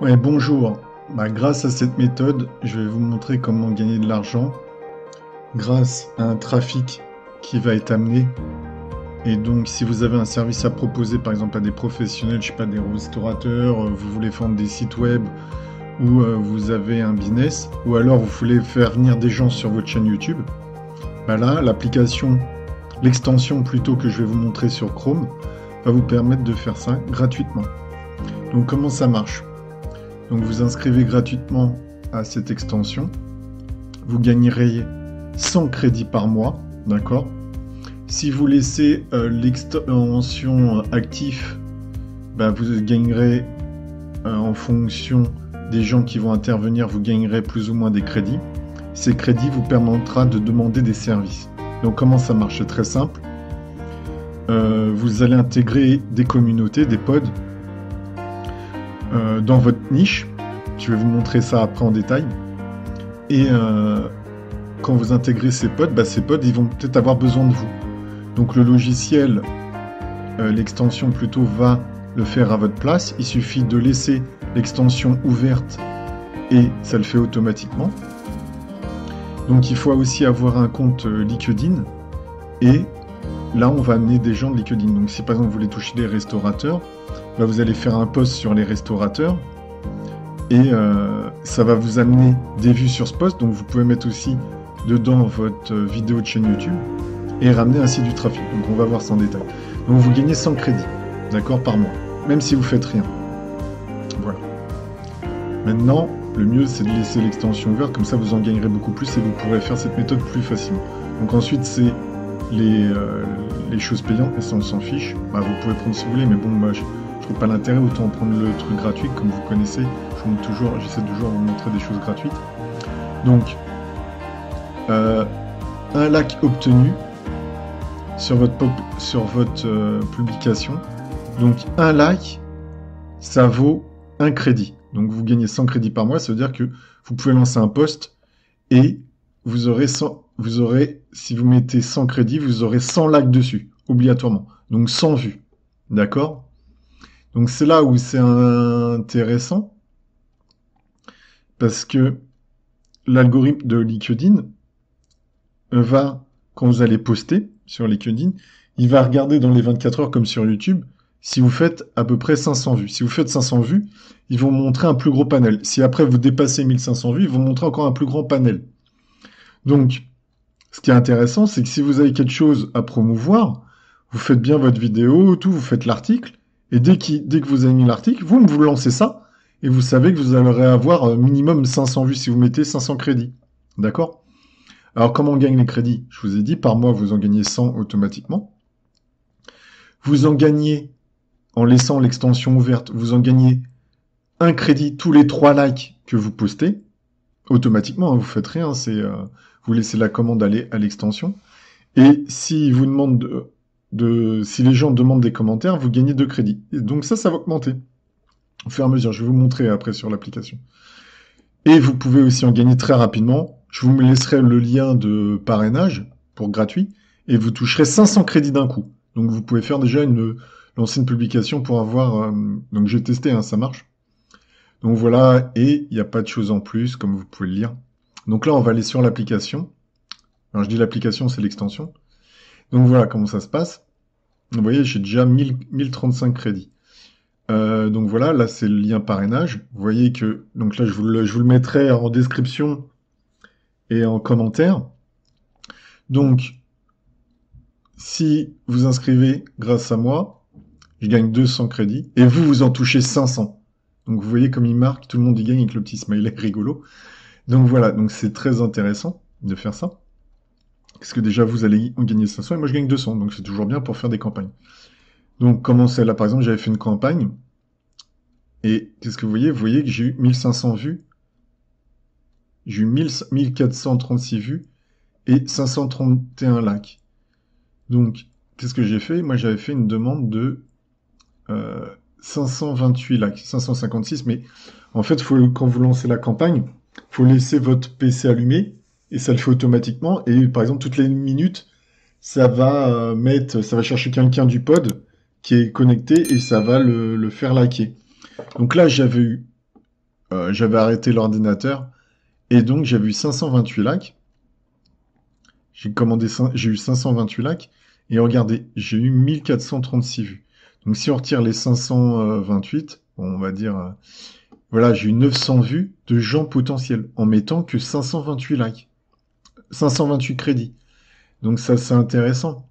Ouais, bonjour. Grâce à cette méthode, je vais vous montrer comment gagner de l'argent grâce à un trafic qui va être amené. Et donc, si vous avez un service à proposer, par exemple à des professionnels, je sais pas, des restaurateurs, vous voulez vendre des sites web ou vous avez un business, ou alors vous voulez faire venir des gens sur votre chaîne YouTube, là, l'application, l'extension plutôt que je vais vous montrer sur Chrome, va vous permettre de faire ça gratuitement. Donc, comment ça marche? Donc vous inscrivez gratuitement à cette extension. Vous gagnerez 100 crédits par mois, d'accord? Si vous laissez l'extension active, vous gagnerez en fonction des gens qui vont intervenir, vous gagnerez plus ou moins des crédits. Ces crédits vous permettra de demander des services. Donc comment ça marche? C'est très simple. Vous allez intégrer des communautés, des pods, dans votre niche. Je vais vous montrer ça après en détail. Et quand vous intégrez ces pods, ils vont peut-être avoir besoin de vous. Donc le logiciel, l'extension plutôt, va le faire à votre place. Il suffit de laisser l'extension ouverte et ça le fait automatiquement. Donc il faut aussi avoir un compte LinkedIn. Et là, on va amener des gens de LinkedIn. Donc si par exemple vous voulez toucher des restaurateurs, vous allez faire un post sur les restaurateurs et ça va vous amener des vues sur ce post. Donc vous pouvez mettre aussi dedans votre vidéo de chaîne YouTube et ramener ainsi du trafic. Donc on va voir ça en détail. Donc vous gagnez 100 crédits, d'accord, par mois, même si vous faites rien. Voilà. Maintenant, le mieux c'est de laisser l'extension ouverte, comme ça vous en gagnerez beaucoup plus et vous pourrez faire cette méthode plus facilement. Donc ensuite c'est les choses payantes, mais ça on s'en fiche. Vous pouvez prendre si vous voulez, mais bon, moi je trouve pas l'intérêt, autant prendre le truc gratuit, comme vous connaissez. J'essaie toujours de vous montrer des choses gratuites. Donc, un like obtenu sur votre publication. Donc, un like, ça vaut un crédit. Donc, vous gagnez 100 crédits par mois, ça veut dire que vous pouvez lancer un post et vous aurez, si vous mettez 100 crédits, vous aurez 100 likes dessus, obligatoirement. Donc 100 vues. D'accord? Donc c'est là où c'est intéressant, parce que l'algorithme de LinkedIn va, quand vous allez poster sur LinkedIn, il va regarder dans les 24 heures comme sur YouTube, si vous faites à peu près 500 vues. Si vous faites 500 vues, ils vont montrer un plus gros panel. Si après vous dépassez 1500 vues, ils vont montrer encore un plus grand panel. Donc, ce qui est intéressant, c'est que si vous avez quelque chose à promouvoir, vous faites bien votre vidéo, tout, vous faites l'article, et dès que vous avez mis l'article, vous lancez ça, et vous savez que vous allez avoir minimum 500 vues si vous mettez 500 crédits. D'accord? Alors, comment on gagne les crédits? Je vous ai dit, par mois, vous en gagnez 100 automatiquement. Vous en gagnez, en laissant l'extension ouverte, vous en gagnez un crédit tous les 3 likes que vous postez, automatiquement, vous faites rien, vous laissez la commande aller à l'extension. Et si vous demandent si les gens demandent des commentaires, vous gagnez 2 crédits. Et donc ça va augmenter au fur et à mesure. Je vais vous montrer après sur l'application. Et vous pouvez aussi en gagner très rapidement. Je vous laisserai le lien de parrainage pour gratuit et vous toucherez 500 crédits d'un coup. Donc vous pouvez faire déjà lancer une publication pour avoir... donc j'ai testé, ça marche. Donc voilà, et il n'y a pas de choses en plus, comme vous pouvez le lire. Donc là, on va aller sur l'application. Alors je dis l'application, c'est l'extension. Donc voilà comment ça se passe. Vous voyez, j'ai déjà 1035 crédits. Donc voilà, là c'est le lien parrainage. Vous voyez que, donc là je vous le mettrai en description et en commentaire. Donc, si vous inscrivez grâce à moi, je gagne 200 crédits et vous en touchez 500. Donc vous voyez comme il marque, tout le monde y gagne avec le petit smiley rigolo. Donc voilà, donc c'est très intéressant de faire ça. Parce que déjà vous allez gagner 500 et moi je gagne 200, donc c'est toujours bien pour faire des campagnes. Donc comment c'est là, par exemple, j'avais fait une campagne et qu'est-ce que vous voyez? Vous voyez que j'ai eu 1500 vues, j'ai eu 1436 vues et 531 likes. Donc qu'est-ce que j'ai fait? Moi j'avais fait une demande de 528 likes, 556, mais en fait quand vous lancez la campagne, faut laisser votre PC allumé et ça le fait automatiquement. Et par exemple, toutes les minutes, ça va chercher quelqu'un du pod qui est connecté et ça va le faire liker. Donc là, j'avais eu j'avais arrêté l'ordinateur et donc j'avais eu 528 likes. J'ai eu 528 likes et regardez, j'ai eu 1436 vues. Donc si on retire les 528, bon, on va dire, voilà, j'ai eu 900 vues de gens potentiels en mettant que 528 likes, 528 crédits. Donc ça, c'est intéressant.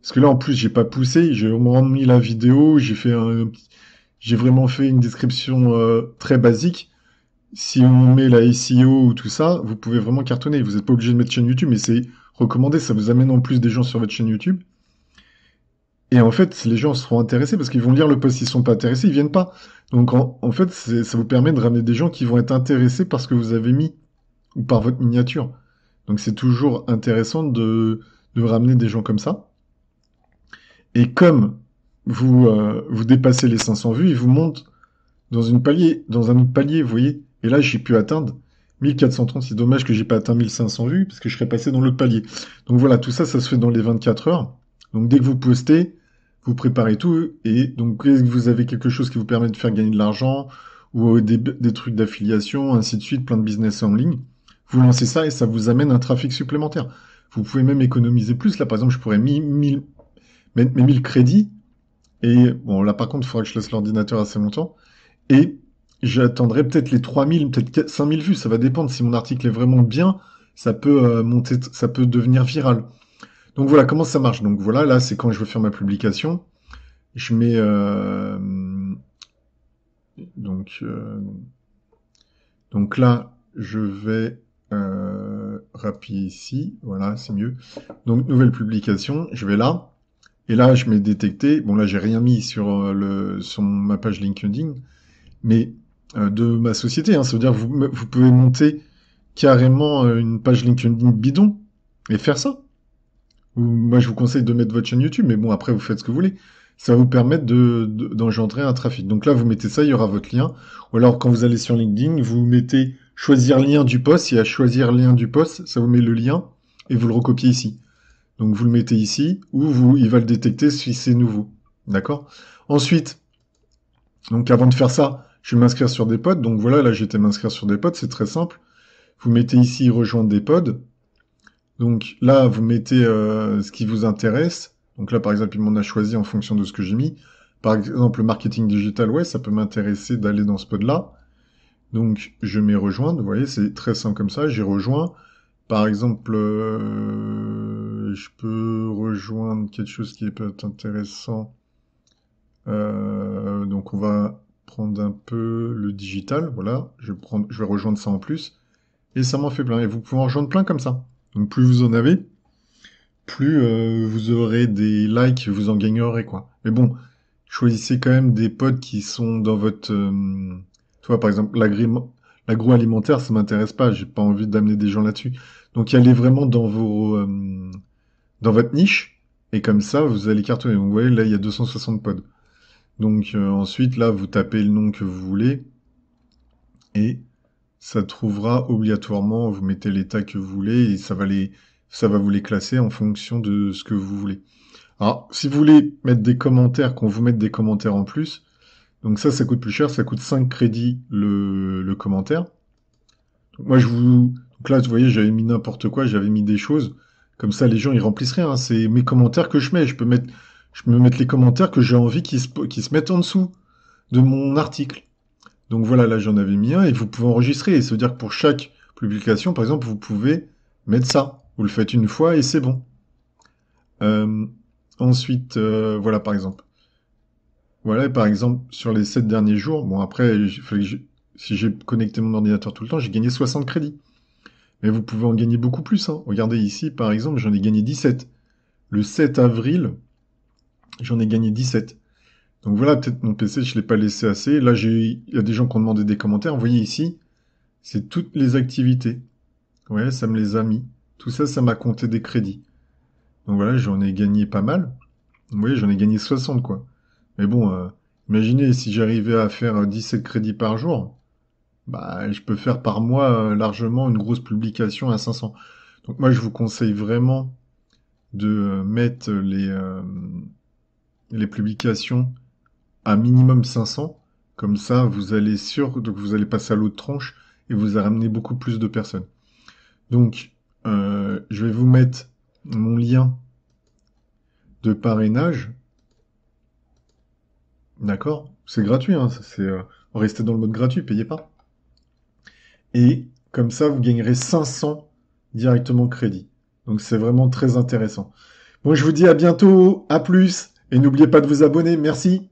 Parce que là, en plus, j'ai pas poussé, j'ai au moins mis la vidéo, j'ai vraiment fait une description très basique. Si on met la SEO ou tout ça, vous pouvez vraiment cartonner. Vous n'êtes pas obligé de mettre chaîne YouTube, mais c'est recommandé. Ça vous amène en plus des gens sur votre chaîne YouTube. Et en fait, les gens seront intéressés parce qu'ils vont lire le post. S'ils sont pas intéressés, ils viennent pas. Donc en fait, ça vous permet de ramener des gens qui vont être intéressés par ce que vous avez mis ou par votre miniature. Donc c'est toujours intéressant de ramener des gens comme ça. Et comme vous dépassez les 500 vues, ils vous montent dans un autre palier, vous voyez. Et là, j'ai pu atteindre 1430. C'est dommage que j'ai pas atteint 1500 vues, parce que je serais passé dans l'autre palier. Donc voilà, tout ça, ça se fait dans les 24 heures. Donc dès que vous postez, vous préparez tout, et donc dès que vous avez quelque chose qui vous permet de faire gagner de l'argent, ou des trucs d'affiliation, ainsi de suite, plein de business en ligne, vous lancez ça et ça vous amène un trafic supplémentaire. Vous pouvez même économiser plus. Là, par exemple, je pourrais mettre mes 1000 crédits, et bon, là, par contre, il faudra que je laisse l'ordinateur assez longtemps. Et j'attendrai peut-être les 3000, peut-être 5000 vues. Ça va dépendre. Si mon article est vraiment bien, ça peut monter, ça peut devenir viral. Donc voilà comment ça marche. Donc voilà, là, c'est quand je veux faire ma publication. Je mets donc euh, donc là, je vais rappuyer ici. Voilà, c'est mieux. Donc nouvelle publication. Je vais là. Et là, je mets détecté. Bon, là, j'ai rien mis sur sur ma page LinkedIn, mais de ma société. Hein. Ça veut dire que vous pouvez monter carrément une page LinkedIn bidon et faire ça. Ou, moi, je vous conseille de mettre votre chaîne YouTube, mais bon, après, vous faites ce que vous voulez. Ça va vous permettre d'engendrer un trafic. Donc là, vous mettez ça, il y aura votre lien. Ou alors, quand vous allez sur LinkedIn, vous mettez choisir lien du post. Et à choisir lien du post, ça vous met le lien et vous le recopiez ici. Donc vous le mettez ici, ou il va le détecter si c'est nouveau. D'accord? Ensuite, donc avant de faire ça, je vais m'inscrire sur des pods. Donc voilà, là j'étais m'inscrire sur des pods, c'est très simple. Vous mettez ici rejoindre des pods. Donc là, vous mettez ce qui vous intéresse. Donc là, par exemple, il m'en a choisi en fonction de ce que j'ai mis. Par exemple, le marketing digital, ouais, ça peut m'intéresser d'aller dans ce pod-là. Donc je mets rejoindre, vous voyez, c'est très simple comme ça, j'ai rejoint. Par exemple, je peux rejoindre quelque chose qui peut être intéressant. Donc on va prendre un peu le digital, voilà, je vais rejoindre ça en plus. Et ça m'en fait plein. Et vous pouvez en rejoindre plein comme ça. Donc plus vous en avez, plus vous aurez des likes, vous en gagnerez quoi. Mais bon, choisissez quand même des potes qui sont dans votre... tu vois, par exemple, l'agroalimentaire, ça m'intéresse pas. J'ai pas envie d'amener des gens là-dessus. Donc, y allez vraiment dans votre niche. Et comme ça, vous allez cartonner. Donc, vous voyez, là, il y a 260 pods. Donc, ensuite, là, vous tapez le nom que vous voulez. Et ça trouvera obligatoirement, vous mettez les tags que vous voulez. Et ça va vous les classer en fonction de ce que vous voulez. Alors, si vous voulez mettre des commentaires, qu'on vous mette des commentaires en plus, donc ça coûte plus cher, ça coûte 5 crédits le commentaire. Donc moi, donc là, vous voyez, j'avais mis n'importe quoi, j'avais mis des choses. Comme ça, les gens, ils remplissent rien. Hein. C'est mes commentaires que je mets. Je peux mettre les commentaires que j'ai envie qu'ils se mettent en dessous de mon article. Donc voilà, là, j'en avais mis un et vous pouvez enregistrer. Et ça veut dire que pour chaque publication, par exemple, vous pouvez mettre ça. Vous le faites une fois et c'est bon. Euh, ensuite, voilà, par exemple. Voilà, par exemple, sur les 7 derniers jours, bon après, si j'ai connecté mon ordinateur tout le temps, j'ai gagné 60 crédits. Mais vous pouvez en gagner beaucoup plus, hein. Regardez ici, par exemple, j'en ai gagné 17. Le 7 avril, j'en ai gagné 17. Donc voilà, peut-être mon PC, je l'ai pas laissé assez. Là, il y a des gens qui ont demandé des commentaires. Vous voyez ici, c'est toutes les activités. Ouais, ça me les a mis. Tout ça, ça m'a compté des crédits. Donc voilà, j'en ai gagné pas mal. Vous voyez, j'en ai gagné 60, quoi. Mais bon, imaginez si j'arrivais à faire 17 crédits par jour, bah, je peux faire par mois largement une grosse publication à 500. Donc moi, je vous conseille vraiment de mettre les publications à minimum 500, Comme ça, vous allez donc vous allez passer à l'autre tranche et vous allez ramener beaucoup plus de personnes. Donc, je vais vous mettre mon lien de parrainage. D'accord? C'est gratuit, hein, restez dans le mode gratuit, payez pas. Et comme ça, vous gagnerez 500 directement crédit. Donc c'est vraiment très intéressant. Bon, je vous dis à bientôt, à plus, et n'oubliez pas de vous abonner. Merci.